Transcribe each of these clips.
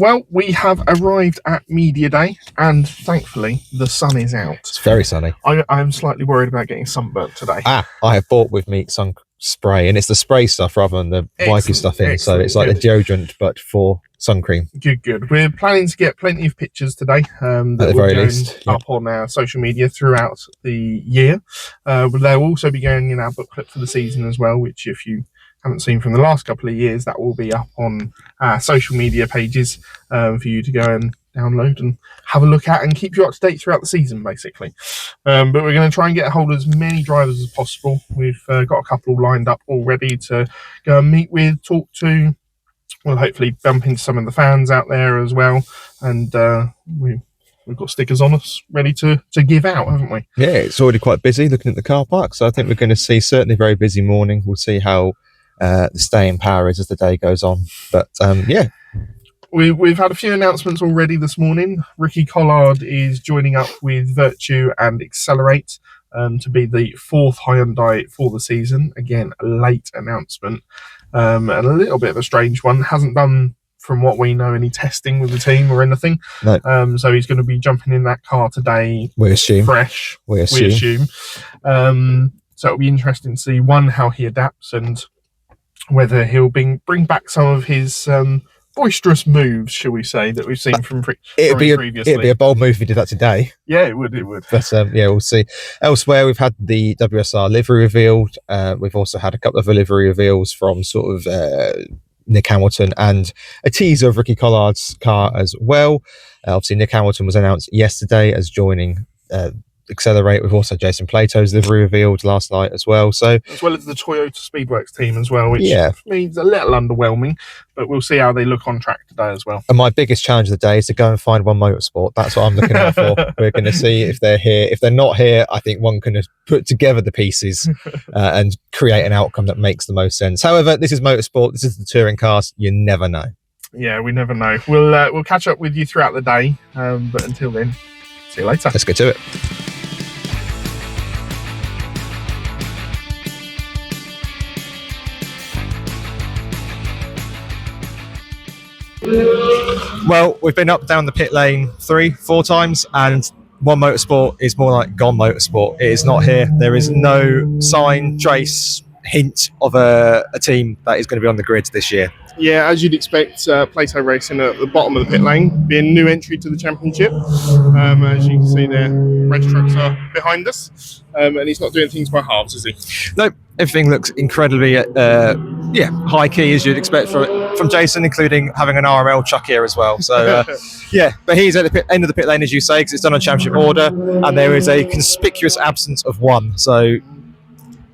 Well, we have arrived at Media Day, and thankfully, the sun is out. It's very sunny. I'm slightly worried about getting sunburnt today. I have bought with me sun spray, and it's the spray stuff rather than the wipey stuff in. So it's like the deodorant, but for sun cream. Good. We're planning to get plenty of pictures today that at the very least, up on our social media throughout the year. But they'll also be going in our booklet for the season as well, which if you haven't seen from the last couple of years, that will be up on our social media pages for you to go and download and have a look at and keep you up to date throughout the season, basically. But we're going to try and get a hold of as many drivers as possible. We've got a couple lined up already to go and meet with, talk to. We'll hopefully bump into some of the fans out there as well. And we've got stickers on us ready to give out, haven't we? Yeah, it's already quite busy looking at the car park. So I think we're going to see certainly a very busy morning. We'll see how the staying power is as the day goes on. But yeah. We've had a few announcements already this morning. Ricky Collard is joining up with Virtue and Accelerate to be the fourth Hyundai for the season. Again, a late announcement and a little bit of a strange one. Hasn't done, from what we know, any testing with the team or anything. No. So he's going to be jumping in that car today. We assume. Fresh. We assume. So it'll be interesting to see, one, how he adapts and whether he'll bring back some of his boisterous moves, shall we say, that we've seen from previously. It'd be a bold move if he did that today. Yeah, it would. But yeah, we'll see. Elsewhere, we've had the WSR livery revealed. We've also had a couple of livery reveals from sort of Nick Hamilton and a teaser of Ricky Collard's car as well. Obviously, Nick Hamilton was announced yesterday as joining Accelerate. We've also Jason Plato's livery revealed last night as well. So as well as the Toyota Speedworks team as well, which yeah, means a little underwhelming, but we'll see how they look on track today as well. And my biggest challenge of the day is to go and find One Motorsport. That's what I'm looking out for. We're going to see if they're here. If they're not here, I think one can put together the pieces and create an outcome that makes the most sense. However, this is motorsport. This is the touring cars. You never know. Yeah, we never know. We'll catch up with you throughout the day, but until then, see you later. Let's get to it. Well, we've been up down the pit lane 3-4 times, and One Motorsport is more like Gone Motorsport. It is not here. There is no sign, trace, hint of a team that is going to be on the grid this year. Yeah, as you'd expect, Plato Racing at the bottom of the pit lane, being a new entry to the championship. As you can see there, race trucks are behind us, and he's not doing things by halves, is he? No, everything looks incredibly high key, as you'd expect from Jason, including having an RML chuck here as well. So yeah, but he's at the end of the pit lane, as you say, because it's done on championship order, and there is a conspicuous absence of one. So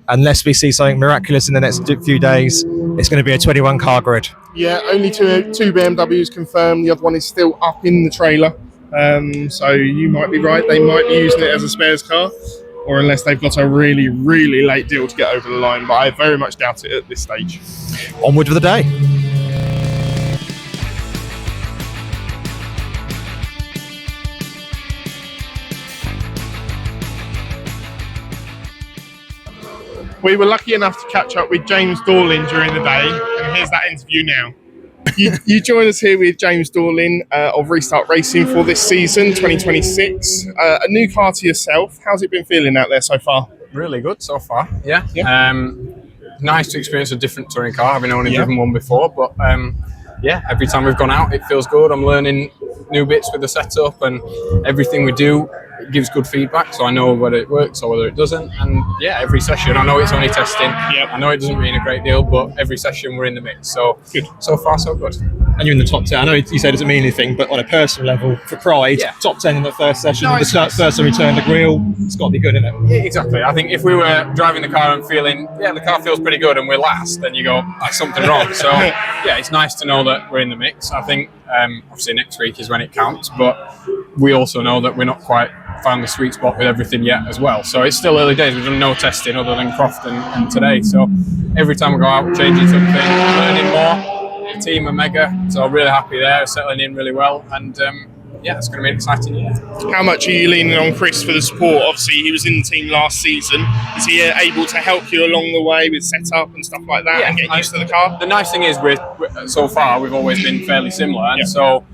unless we see something miraculous in the next few days, it's going to be a 21 car grid. Yeah, only two BMWs confirmed. The other one is still up in the trailer. So you might be right. They might be using it as a spares car, or unless they've got a really, really late deal to get over the line. But I very much doubt it at this stage. Onward for the day. We were lucky enough to catch up with James Doran during the day, and here's that interview now. You join us here with James Doran of Restart Racing for this season, 2026. A new car to yourself. How's it been feeling out there so far? Really good so far, yeah. Nice to experience a different touring car, having only driven one before, but every time we've gone out, it feels good. I'm learning new bits with the setup, and everything we do, it gives good feedback, so I know whether it works or whether it doesn't. And every session, I know it's only testing. I know it doesn't mean a great deal, but every session we're in the mix. So good. So far, so good. And you're in the top 10. I know you say it doesn't mean anything, but on a personal level, for pride, top 10 in the first session, first time we turned the grille, it's got to be good, isn't it? Yeah, exactly. I think if we were driving the car and feeling, the car feels pretty good, and we're last, then you go, that's something wrong. So it's nice to know that we're in the mix. I think obviously next week is when it counts, but we also know that we're not quite found the sweet spot with everything yet as well. So it's still early days. We've done no testing other than Croft and today. So every time we go out, we're changing something, learning more. The team are mega, so I'm really happy there, settling in really well, and it's going to be an exciting year. How much are you leaning on Chris for the support? Obviously, he was in the team last season. Is he able to help you along the way with setup and stuff like that and getting used to the car? The nice thing is, so far, we've always been fairly similar, and so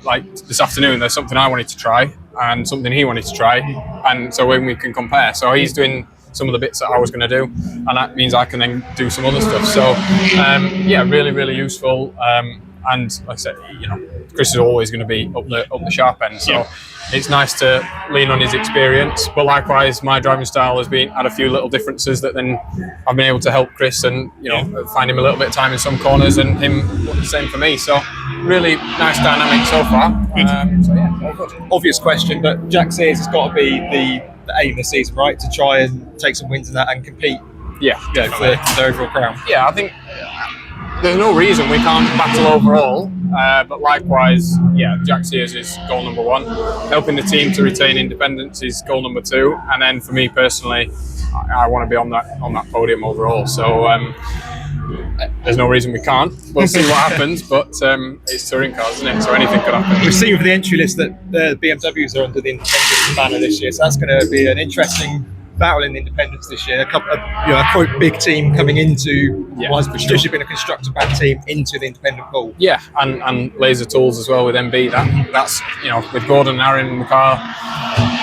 like this afternoon, there's something I wanted to try and something he wanted to try, and so when we can compare. So he's doing some of the bits that I was going to do, and that means I can then do some other stuff. So yeah, really, really useful. And like I said, Chris is always going to be up the sharp end. So it's nice to lean on his experience. But likewise, my driving style has had a few little differences that then I've been able to help Chris and find him a little bit of time in some corners, and him the same for me. So really nice dynamic so far. So yeah, all good. Obvious question, but Jack Sears has got to be the aim this season, right? To try and take some wins in that and compete. For the overall crown. Yeah, I think there's no reason we can't battle overall, but likewise, Jack Sears is goal number 1. Helping the team to retain independence is goal number 2, and then for me personally, I want to be on that podium overall. So there's no reason we can't. We'll see what happens, but it's touring cars, isn't it? So anything could happen. We've seen with the entry list that the BMWs are under the independence banner this year, so that's going to be an interesting battle in the independents this year. A quite big team coming into what's traditionally been a constructor-backed team into the independent pool. Yeah, and laser tools as well with MB. That's with Gordon and Aaron in the car.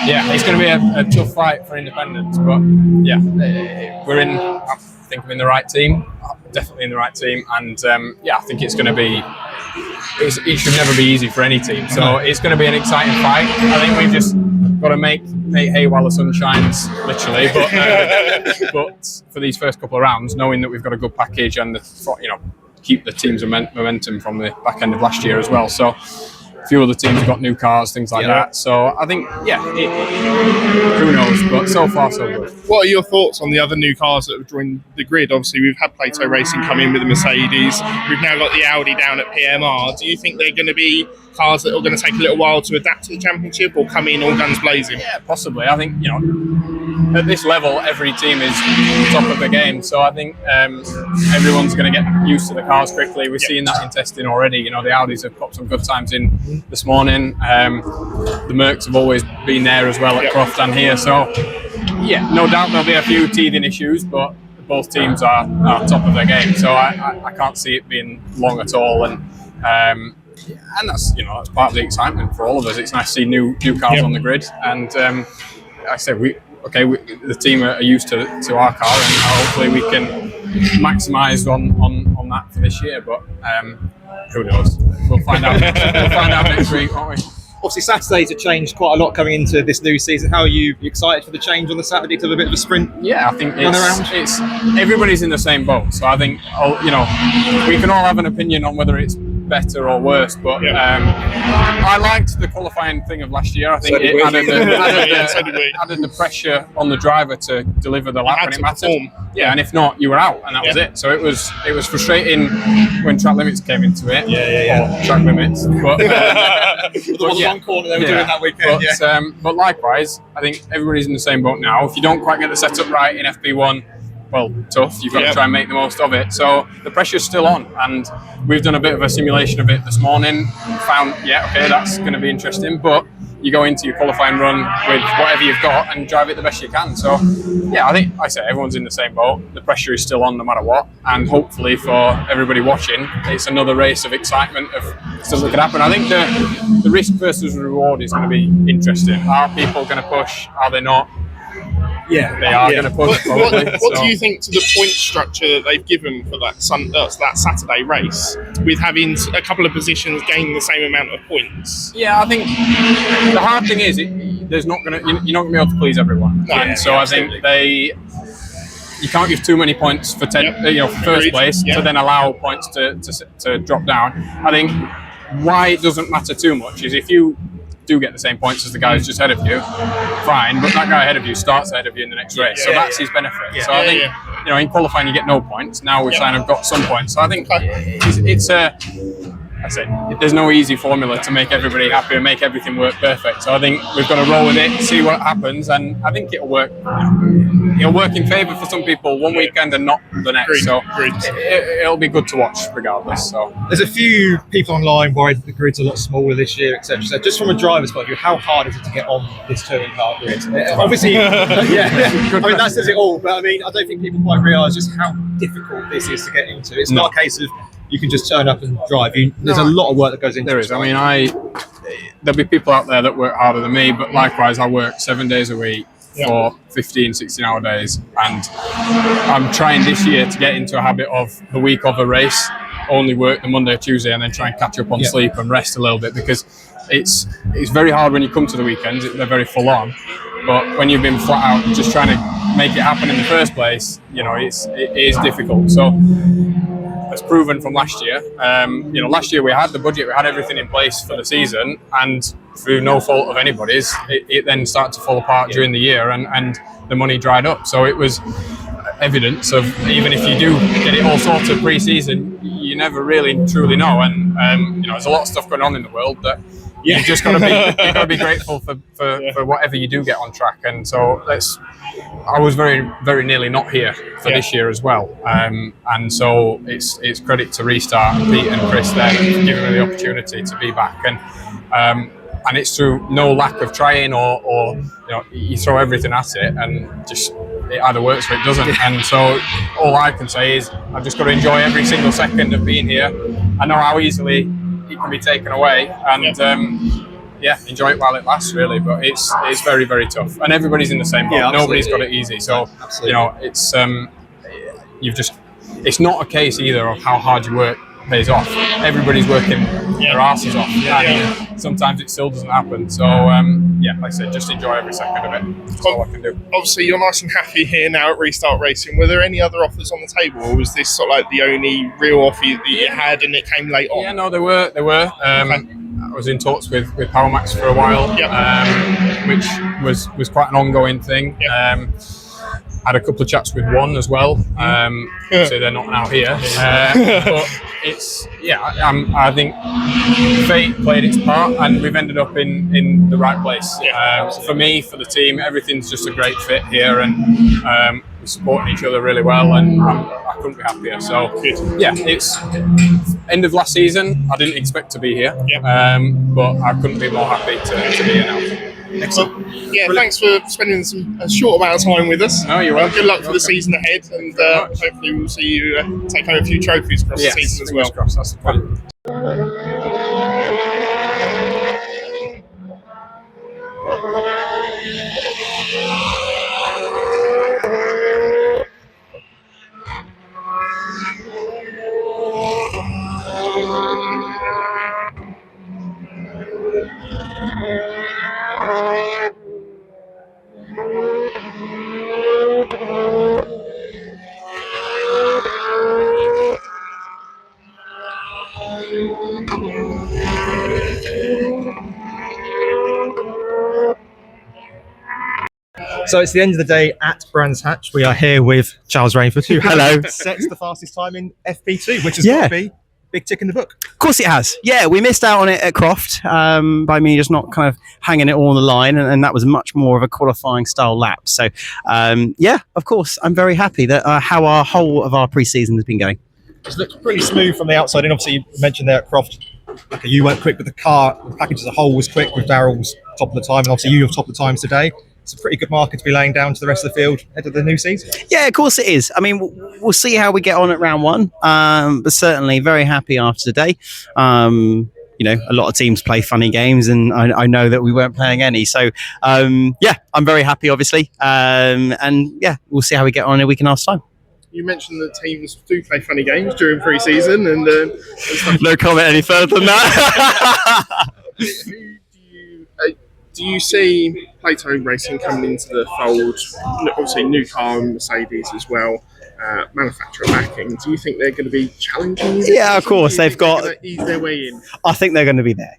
Yeah, it's going to be a tough fight for independents, but yeah, I think we're in the right team, definitely in the right team, and I think it's going to be. It should never be easy for any team, so it's going to be an exciting fight. I think we've just got to make hay while the sun shines, literally. But for these first couple of rounds, knowing that we've got a good package and keep the team's momentum from the back end of last year as well. So a few other teams have got new cars, things like that. So I think, who knows? But so far, so good. What are your thoughts on the other new cars that have joined the grid? Obviously, we've had Plato Racing come in with the Mercedes. We've now got the Audi down at PMR. Do you think they're going to be cars that are going to take a little while to adapt to the championship, or come in all guns blazing? Yeah, possibly. I think, at this level, every team is top of the game. So I think everyone's going to get used to the cars quickly. We're seeing that in testing already. The Audis have got some good times in this morning. The Mercs have always been there as well at Croft and here. So yeah, no doubt there'll be a few teething issues, but both teams are top of their game. So I can't see it being long at all. And that's that's part of the excitement for all of us. It's nice to see new cars on the grid, and like I said, the team are used to our car, and hopefully we can maximise on that for this year. But who knows? We'll find out. We'll find out next week, won't we? Obviously, Saturdays have changed quite a lot coming into this new season. How are you excited for the change on the Saturday to have a bit of a sprint? Yeah, I think it's everybody's in the same boat. So I think we can all have an opinion on whether it's better or worse, but I liked the qualifying thing of last year. I think it added the pressure on the driver to deliver the lap when it mattered. Yeah, and if not, you were out, and that was it. So it was frustrating when track limits came into it. Or track limits, but there was one corner they were doing that weekend. But likewise, I think everybody's in the same boat now. If you don't quite get the setup right in FP1, well, tough. You've got to try and make the most of it. So the pressure's still on, and we've done a bit of a simulation of it this morning. Found, that's going to be interesting. But you go into your qualifying run with whatever you've got and drive it the best you can. So, I think, like I say, everyone's in the same boat. The pressure is still on no matter what. And hopefully for everybody watching, it's another race of excitement of stuff that could happen. I think the risk versus reward is going to be interesting. Are people going to push? Are they not? Yeah, they are going to push. What do you think to the point structure that they've given for that Saturday race, with having a couple of positions gaining the same amount of points? Yeah, I think the hard thing is you're not going to be able to please everyone, I think you can't give too many points for first place to then allow points to drop down. I think why it doesn't matter too much is if you do get the same points as the guy who's just ahead of you, fine, but that guy ahead of you starts ahead of you in the next race, so that's his benefit. So I think in qualifying you get no points. Now we've kind of got some points, so I think it's I say there's no easy formula to make everybody happy and make everything work perfect. So I think we've got to roll with it, see what happens, and I think it'll work. It'll work in favour for some people one weekend and not the next. So it'll be good to watch regardless. So there's a few people online worried that the grid's a lot smaller this year, etc. So just from a driver's point of view, how hard is it to get on this touring car grid? Obviously, I mean that says it all. But I mean, I don't think people quite realise just how difficult this is to get into. It's not a case of you can just turn up and drive. There's a lot of work that goes into it. There is. I mean, there'll be people out there that work harder than me, but likewise, I work 7 days a week for 15, 16-hour days, and I'm trying this year to get into a habit of the week of a race, only work the Monday or Tuesday, and then try and catch up on sleep and rest a little bit, because it's very hard when you come to the weekends. They're very full on, but when you've been flat out just trying to make it happen in the first place, it is difficult. So it's proven from last year. Last year we had the budget, we had everything in place for the season, and through no fault of anybody's, it then started to fall apart during the year, and the money dried up. So it was evidence of, even if you do get it all sorted pre-season, you never really truly know. And there's a lot of stuff going on in the world that you just got to be grateful for whatever you do get on track. And so I was very, very nearly not here for this year as well. And so it's credit to Restart and Pete and Chris there for giving me the opportunity to be back. And it's through no lack of trying or you throw everything at it and just it either works or it doesn't. And so all I can say is I've just got to enjoy every single second of being here. I know how easily it can be taken away, and enjoy it while it lasts, really. But it's very, very tough, and everybody's in the same boat. Nobody's got it easy. So it's it's not a case either of how hard you work pays off. Everybody's working their asses off. And sometimes it still doesn't happen. So like I said, just enjoy every second of it. That's all I can do. Obviously, you're nice and happy here now at Restart Racing. Were there any other offers on the table, or was this sort of like the only real offer that you had, and it came late on? Yeah, no, there were. I was in talks with PowerMax for a while, which was quite an ongoing thing. Had a couple of chats with one as well. So they're not now here. But it's I think fate played its part, and we've ended up in the right place. For me, for the team, everything's just a great fit here, and we're supporting each other really well, and I couldn't be happier. So it's end of last season. I didn't expect to be here, but I couldn't be more happy to be here now. Excellent. Thanks for spending a short amount of time with us. No, you're welcome. Good luck for the season ahead, and hopefully we'll see you take home a few trophies across the season as well. Crossed, that's the plan. So it's the end of the day at Brands Hatch. We are here with Charles Raver, who sets the fastest time in FP2, which is going to be big tick in the book. Of course it has. Yeah, we missed out on it at Croft by me just not kind of hanging it all on the line, and that was much more of a qualifying style lap. So, of course, I'm very happy that how our whole of our pre-season has been going. It looks pretty smooth from the outside, and obviously you mentioned there at Croft, you weren't quick, but the package as a whole was quick with Daryl's top of the time, and obviously you have top of the times today. It's a pretty good marker to be laying down to the rest of the field ahead of the new season. Yeah, of course it is. I mean, we'll see how we get on at round one, but certainly very happy after today. A lot of teams play funny games, and I know that we weren't playing any. So, I'm very happy, obviously. We'll see how we get on in a week and a half's time. You mentioned that teams do play funny games during pre-season, and stuff. No comment any further than that. Do you see Plato Racing coming into the fold? Obviously, new car and Mercedes as well. Manufacturer backing. Do you think they're going to be challenging you? Yeah, of course. They've got ease their way in. I think they're going to be there.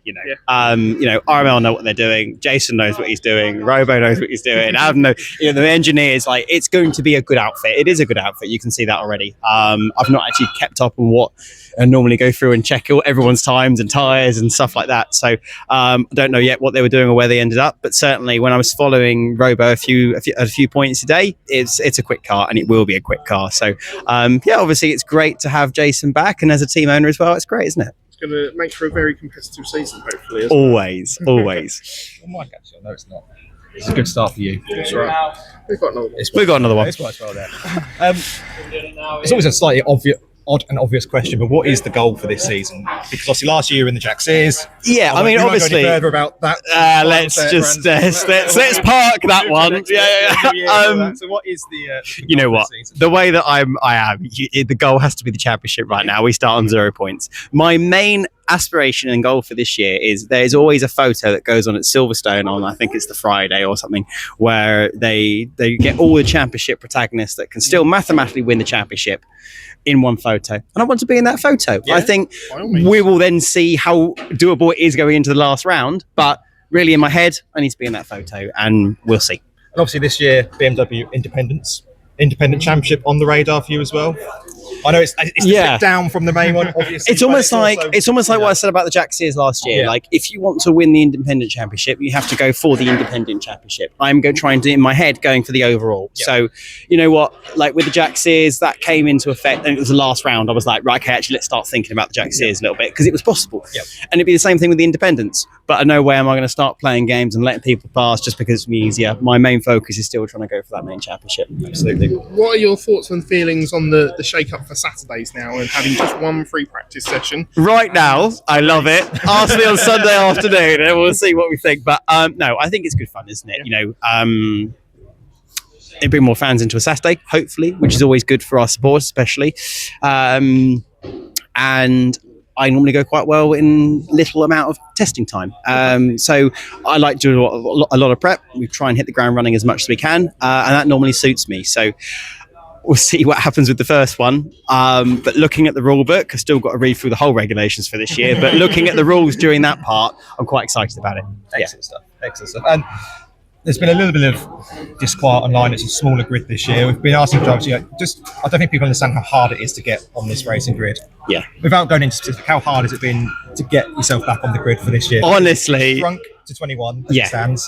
RML know what they're doing. Jason knows what he's doing. Robo knows what he's doing. Adam knows. The engineers. It's going to be a good outfit. It is a good outfit. You can see that already. I've not actually kept up on what I normally go through and check everyone's times and tyres and stuff like that. So I don't know yet what they were doing or where they ended up. But certainly, when I was following Robo a few points today, it's a quick car, and it will be a quick car. So, obviously it's great to have Jason back, and as a team owner as well, it's great, isn't it? It's going to make for a very competitive season, hopefully. Always. Well, Mike, actually, no, it's not. It's a good start for you. That's right. We've got another one. We've got another one. It's quite well there. It's always a slightly odd and obvious question, but what is the goal for this season? Because obviously last year in the Jack Sears. Yeah, I mean, obviously. Further about that. Let's park that one. Yeah. So what is the you know what? The way that I am, the goal has to be the championship right now. We start on 0 points. My main aspiration and goal for this year is there's always a photo that goes on at Silverstone on, I think it's the Friday or something, where they get all the championship protagonists that can still mathematically win the championship in one photo, and I want to be in that photo. I think we will then see how doable it is going into the last round, but really in my head I need to be in that photo, and we'll see. And obviously this year BMW independent championship on the radar for you as well. I know it's a step down from the main one, obviously. It's almost like what I said about the Jack Sears last year. Like, if you want to win the independent championship, you have to go for the independent championship. I'm going to try and do it in my head, going for the overall. So, you know what? Like with the Jack Sears, that came into effect, and it was the last round. I was like, right, okay, actually, let's start thinking about the Jack Sears a little bit, because it was possible. And it'd be the same thing with the independents. But no way am I going to start playing games and letting people pass just because it's easier. My main focus is still trying to go for that main championship. Absolutely. What are your thoughts and feelings on the shake-up for Saturdays now and having just one free practice session? Right now, I love it. Ask me on Sunday afternoon and we'll see what we think. But no, I think it's good fun, isn't it? You know, it bring more fans into a Saturday, hopefully, which is always good for our sport, especially. And I normally go quite well in little amount of testing time. So I like to do a lot of prep. We try and hit the ground running as much as we can. And that normally suits me. So we'll see what happens with the first one. But looking at the rule book, I've still got to read through the whole regulations for this year. But looking at the rules during that part, I'm quite excited about it. Excellent stuff. And there's been a little bit of disquiet online. It's a smaller grid this year. We've been asking drivers, I don't think people understand how hard it is to get on this racing grid. Yeah. Without going into specific, how hard has it been to get yourself back on the grid for this year? Honestly. Shrunk to 21 as it stands.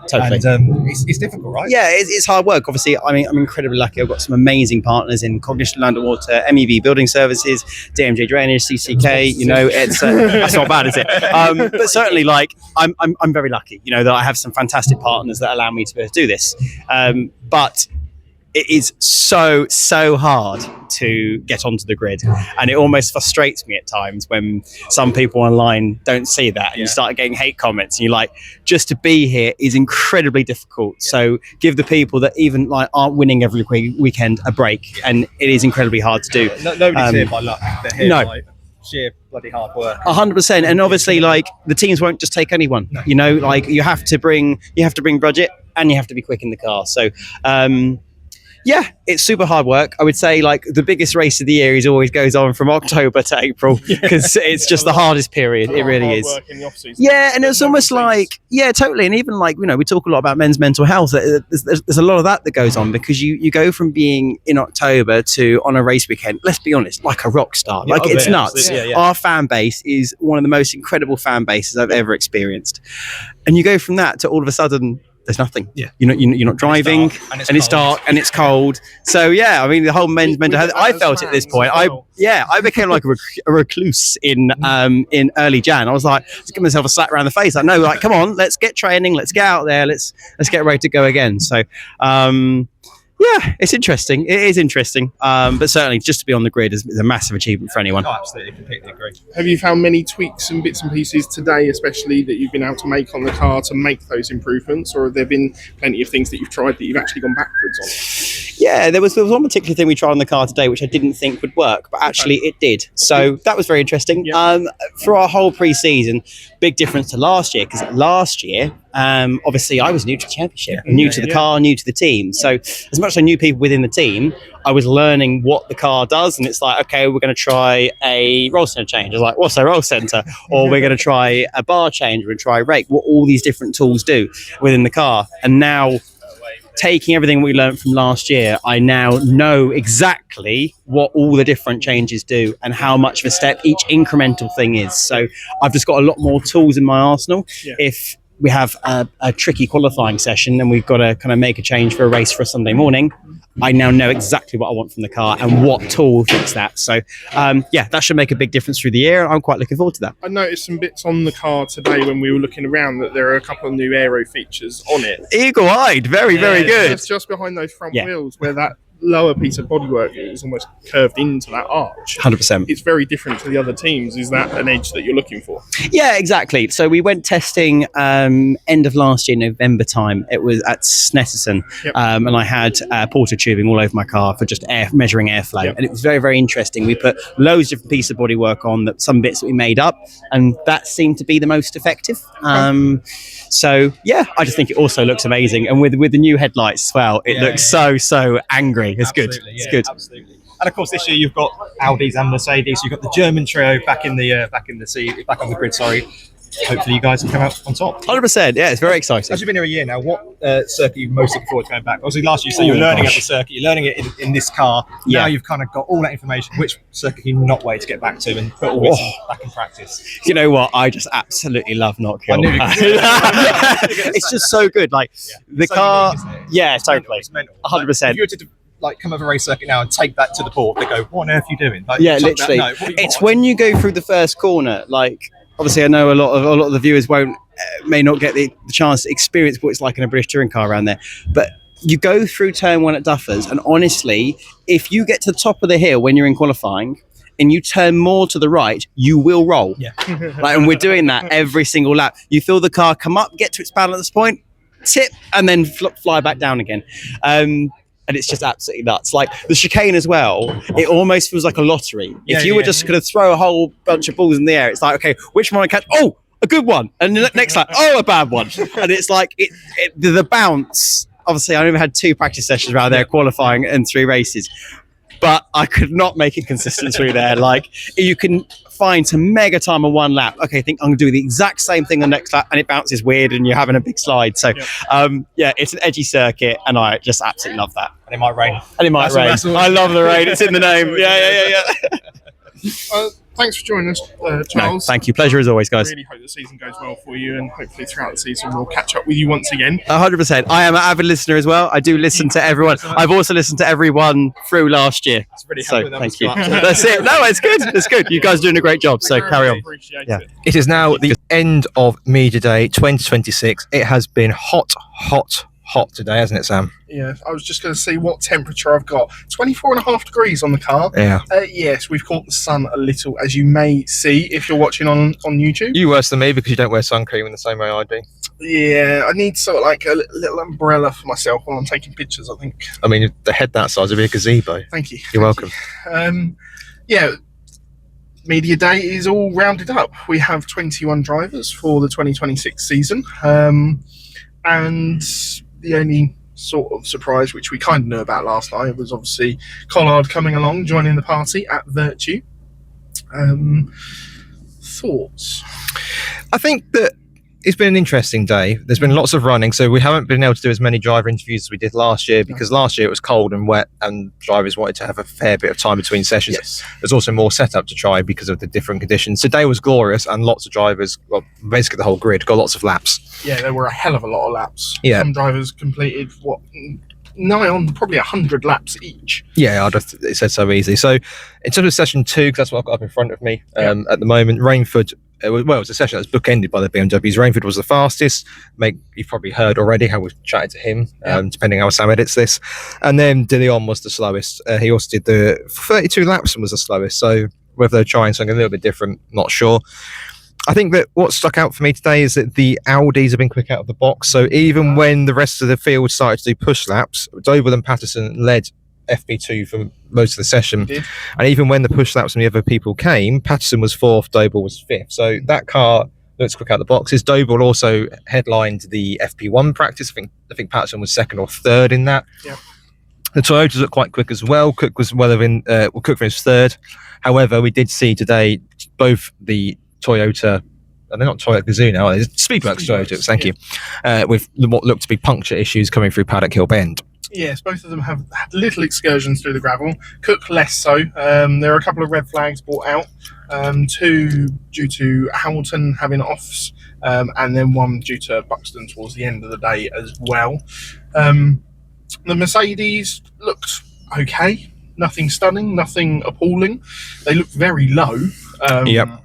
Totally. And it's difficult, right? Yeah, it's hard work. Obviously, I mean, I'm incredibly lucky. I've got some amazing partners in Cognition Land and Water, MEV Building Services, DMJ Drainage, CCK. You know, it's that's not bad, is it? But certainly, like, I'm very lucky. You know, that I have some fantastic partners that allow me to be able to do this. But it is so hard to get onto the grid, and it almost frustrates me at times when some people online don't see that, and you start getting hate comments, and you're like, just to be here is incredibly difficult. So give the people that even like aren't winning every weekend a break, and it is incredibly hard to do. Nobody's here by luck. They're here by sheer bloody hard work. 100%. And obviously, like, the teams won't just take anyone. No. You know, like, you have to bring budget, and you have to be quick in the car. So yeah, it's super hard work. I would say, like, the biggest race of the year always goes on from October to April, because it's just the hardest period. It really is. Yeah, and it's almost like, totally. And even, like, you know, we talk a lot about men's mental health. There's a lot of that goes on, because you go from being in October to on a race weekend, let's be honest, like a rock star. Like, it's nuts. Our fan base is one of the most incredible fan bases I've ever experienced. And you go from that to all of a sudden, there's nothing. Yeah, you're not driving, and it's dark, and it's cold. So yeah, I mean, the whole men's mental health. I felt at this point. I became like a recluse in early Jan. I was like, let's give myself a slap around the face. Like, no, like, come on, let's get training, let's get out there, let's get ready to go again. So yeah, it's interesting. It is interesting. But certainly, just to be on the grid is a massive achievement for anyone. Oh, absolutely, completely agree. Have you found many tweaks and bits and pieces today, especially, that you've been able to make on the car to make those improvements, or have there been plenty of things that you've tried that you've actually gone backwards on? Yeah, there was one particular thing we tried on the car today, which I didn't think would work, but actually it did. So that was very interesting. Yeah. For our whole pre-season, big difference to last year, because last year, obviously I was new to the championship, new to the car, new to the team. So as much as I knew people within the team, I was learning what the car does, and it's like, okay, we're going to try a roll center change. I was like, what's a roll center? Or we're going to try a bar change, we're going to try rake, what all these different tools do within the car. And now, taking everything we learned from last year, I now know exactly what all the different changes do and how much of a step each incremental thing is. So I've just got a lot more tools in my arsenal. Yeah. If we have a tricky qualifying session and we've got to kind of make a change for a race for a Sunday morning, I now know exactly what I want from the car and what tool will fix that. So yeah, that should make a big difference through the year. I'm quite looking forward to that. I noticed some bits on the car today when we were looking around that there are a couple of new aero features on it. Eagle-eyed, very good. Just behind those front wheels, where that lower piece of bodywork is almost curved into that arch. 100%. It's very different to the other teams. Is that an edge that you're looking for? Yeah, exactly. So we went testing end of last year, November time. It was at Snetterton, and I had porta tubing all over my car for just measuring airflow, and it was very, very interesting. We put loads of different pieces of bodywork on, some bits that we made up, and that seemed to be the most effective. So yeah, I just think it also looks amazing, and with the new headlights as well, it looks so angry. It's good. It's good. Absolutely. And of course, this year you've got Audis and Mercedes. You've got the German trio back on the grid. Sorry. Hopefully, you guys can come out on top. 100%. Yeah, it's very exciting. As you've been here a year now, what circuit are you most looking forward to going back? Obviously, last year you said you're learning at the circuit. You're learning it in this car. Yeah. Now you've kind of got all that information. Which circuit can you not wait to get back to and put all this back in practice? You know what? I just absolutely love Knock Hill. I knew It's just so good. Like the So car. unique, isn't it? Yeah, It's mental, totally. it's mental. 100%. If you were to come over a race circuit now and take that to the port, they go, "What on earth are you doing?" Like, Yeah, something literally. that- no, what do you It's want? when you go through the first corner. Like, obviously, I know a lot of the viewers may not get the chance to experience what it's like in a British touring car around there. But you go through turn one at Duffers, and honestly, if you get to the top of the hill when you're in qualifying, and you turn more to the right, you will roll. Yeah. And we're doing that every single lap. You feel the car come up, get to its balance point, tip, and then fly back down again. And it's just absolutely nuts. Like the chicane as well, it almost feels like a lottery. If you were just going to throw a whole bunch of balls in the air, it's like, okay, which one I catch? Oh, a good one. And the next lap, oh, a bad one. And it's like the bounce. Obviously, I only had 2 practice sessions around there, qualifying and 3 races. But I could not make it consistent through there. Like, you can find some mega time on one lap. Okay, I think I'm going to do the exact same thing on the next lap, and it bounces weird, and you're having a big slide. So, it's an edgy circuit, and I just absolutely love that. And it might rain. And it might rain. I love the rain. It's in the name. Yeah. Thanks for joining us, Charles. No, thank you. Pleasure as always, I guys. really hope the season goes well for you, and hopefully throughout the season we'll catch up with you once again. 100%. I am an avid listener as well. I do listen to everyone. I've also listened to everyone through last year. Really So happy with thank that. you. That's it. No, it's good. It's good. You guys are doing a great job. So carry on. Appreciate Yeah. it. It is now the end of Media Day 2026. It has been hot today, hasn't it, Sam? Yeah, I was just going to see what temperature I've got. 24.5 degrees on the car. Yeah. Yes, we've caught the sun a little, as you may see if you're watching on YouTube. You worse than me because you don't wear sun cream in the same way I do. Yeah, I need sort of like a little umbrella for myself while I'm taking pictures, I think. I mean, the head that size would be a gazebo. Thank you. You're welcome. Yeah, Media Day is all rounded up. We have 21 drivers for the 2026 season. And the only sort of surprise, which we kind of knew about last night, was obviously Collard coming along, joining the party at Virtue. Thoughts? I think that it's been an interesting day. There's been lots of running, so we haven't been able to do as many driver interviews as we did last year because last year it was cold and wet and drivers wanted to have a fair bit of time between sessions. Yes. There's also more setup to try because of the different conditions. Today was glorious and lots of drivers, well, basically the whole grid, got lots of laps. Yeah, there were a hell of a lot of laps. Yeah. Some drivers completed, nigh on probably 100 laps each. Yeah, it said so easily. So in terms of session 2, because that's what I've got up in front of me at the moment, Rainford, it was a session that was bookended by the BMWs. Rainford was the fastest. You've probably heard already how we've chatted to him, depending how Sam edits this. And then De Leon was the slowest. He also did the 32 laps and was the slowest. So whether they're trying something a little bit different, not sure. I think that what stuck out for me today is that the Audis have been quick out of the box. So even when the rest of the field started to do push laps, Doble and Patterson led FP2 for most of the session. And even when the push laps from the other people came, Patterson was 4th, Doble was 5th. So that car looks quick out the boxes. Doble also headlined the FP1 practice. I think Patterson was 2nd or 3rd in that. Yeah. The Toyotas look quite quick as well. Cook was Cook finished 3rd. However, we did see today both the Toyota, and they're not Toyota Gazoo now, they're Speedworks Toyotas, thank you, with what looked to be puncture issues coming through Paddock Hill Bend. Yes, both of them have had little excursions through the gravel. Cook less so. There are a couple of red flags brought out, 2 due to Hamilton having offs, and then 1 due to Buxton towards the end of the day as well. The Mercedes looked okay. Nothing stunning, nothing appalling. They looked very low,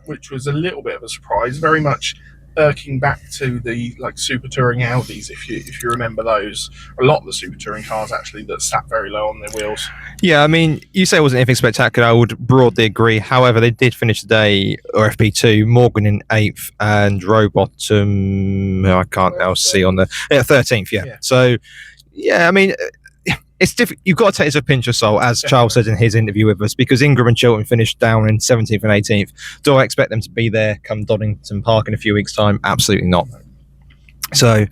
which was a little bit of a surprise. Very much irking back to the like super touring Audis, if you remember those. A lot of the super touring cars actually that sat very low on their wheels. Yeah, I mean, you say it wasn't anything spectacular. I would broadly agree. However, they did finish the day, or FP2, Morgan in 8th and Rowbottom, I can't now see on the 13th. Yeah. So, yeah, I mean, it's different. You've got to take it as a pinch of salt, as Charles said in his interview with us, because Ingram and Chilton finished down in 17th and 18th. Do I expect them to be there come Donington Park in a few weeks' time? Absolutely not. So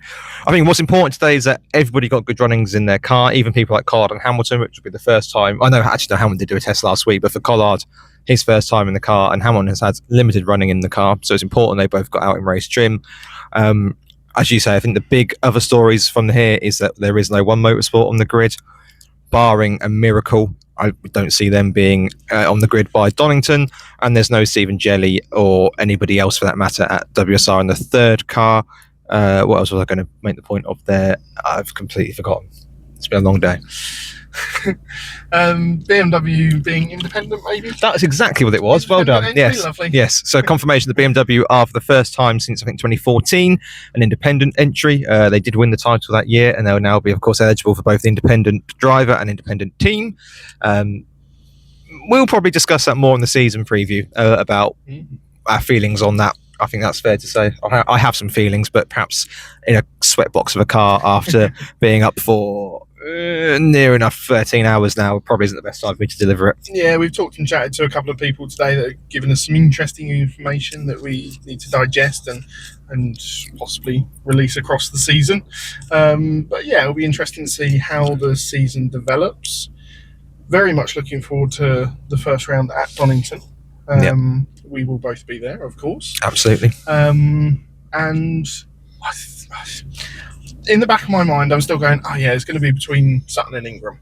I think what's important today is that everybody got good runnings in their car, even people like Collard and Hamilton, which will be the first time. I know actually Hamilton did do a test last week, but for Collard, his first time in the car, and Hamilton has had limited running in the car. So it's important they both got out in race trim. As you say, I think the big other stories from here is that there is no One Motorsport on the grid, barring a miracle. I don't see them being on the grid by Donington, and there's no Stephen Jelly or anybody else for that matter at WSR in the third car. What else was I going to make the point of there? I've completely forgotten. It's been a long day. BMW being independent, maybe? That's exactly what it was. Well done. Entry, Yes. lovely. Yes. So confirmation that BMW are for the first time since I think 2014 an independent entry. They did win the title that year, and they'll now be, of course, eligible for both the independent driver and independent team. We'll probably discuss that more in the season preview about our feelings on that. I think that's fair to say. I have some feelings, but perhaps in a sweatbox of a car after being up for near enough 13 hours now probably isn't the best time for me to deliver it. Yeah, we've talked and chatted to a couple of people today that have given us some interesting information that we need to digest and possibly release across the season. But yeah, it'll be interesting to see how the season develops. Very much looking forward to the first round at Donington. We will both be there, of course. Absolutely. And in the back of my mind, I'm still going, oh yeah, it's going to be between Sutton and Ingram.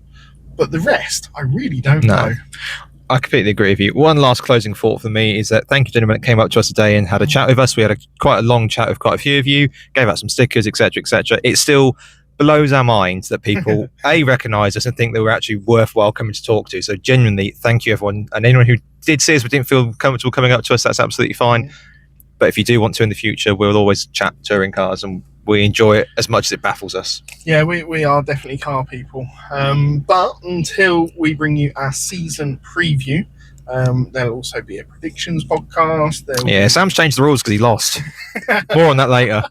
But the rest, I really don't know. I completely agree with you. One last closing thought for me is that thank you, gentlemen, that came up to us today and had a chat with us. We had quite a long chat with quite a few of you, gave out some stickers, etc., etc. It still blows our minds that people recognise us and think that we're actually worthwhile coming to talk to. So genuinely, thank you, everyone. And anyone who did see us but didn't feel comfortable coming up to us, that's absolutely fine. But if you do want to in the future, we'll always chat touring cars, and we enjoy it as much as it baffles us. Yeah, we are definitely car people. But until we bring you our season preview, there'll also be a predictions podcast. Sam's changed the rules because he lost. More on that later.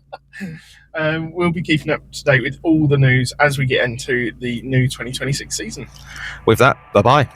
We'll be keeping up to date with all the news as we get into the new 2026 season. With that, bye-bye.